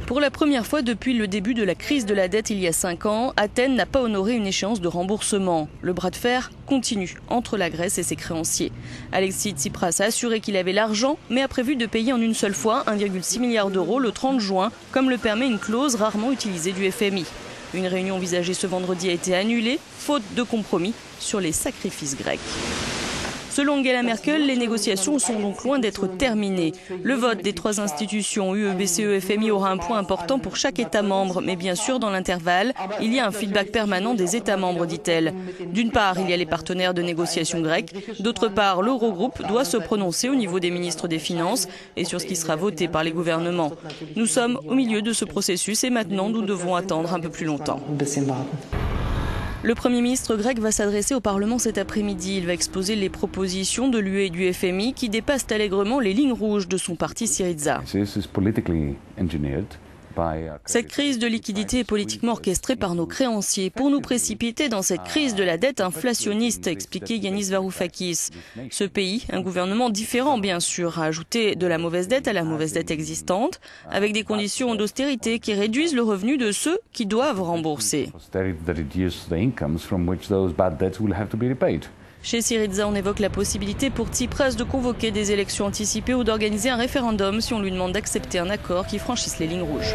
Pour la première fois depuis le début de la crise de la dette il y a 5 ans, Athènes n'a pas honoré une échéance de remboursement. Le bras de fer continue entre la Grèce et ses créanciers. Alexis Tsipras a assuré qu'il avait l'argent, mais a prévu de payer en une seule fois 1,6 milliard d'euros le 30 juin, comme le permet une clause rarement utilisée du FMI. Une réunion envisagée ce vendredi a été annulée, faute de compromis sur les sacrifices grecs. Selon Angela Merkel, les négociations sont donc loin d'être terminées. Le vote des 3 institutions UE, BCE, FMI aura un poids important pour chaque État membre. Mais bien sûr, dans l'intervalle, il y a un feedback permanent des États membres, dit-elle. D'une part, il y a les partenaires de négociation grecs. D'autre part, l'Eurogroupe doit se prononcer au niveau des ministres des Finances et sur ce qui sera voté par les gouvernements. Nous sommes au milieu de ce processus et maintenant, nous devons attendre un peu plus longtemps. Le Premier ministre grec va s'adresser au Parlement cet après-midi. Il va exposer les propositions de l'UE et du FMI qui dépassent allègrement les lignes rouges de son parti Syriza. Cette crise de liquidité est politiquement orchestrée par nos créanciers pour nous précipiter dans cette crise de la dette inflationniste, a expliqué Yanis Varoufakis. Ce pays, un gouvernement différent bien sûr, a ajouté de la mauvaise dette à la mauvaise dette existante, avec des conditions d'austérité qui réduisent le revenu de ceux qui doivent rembourser. Chez Syriza, on évoque la possibilité pour Tsipras de convoquer des élections anticipées ou d'organiser un référendum si on lui demande d'accepter un accord qui franchisse les lignes rouges.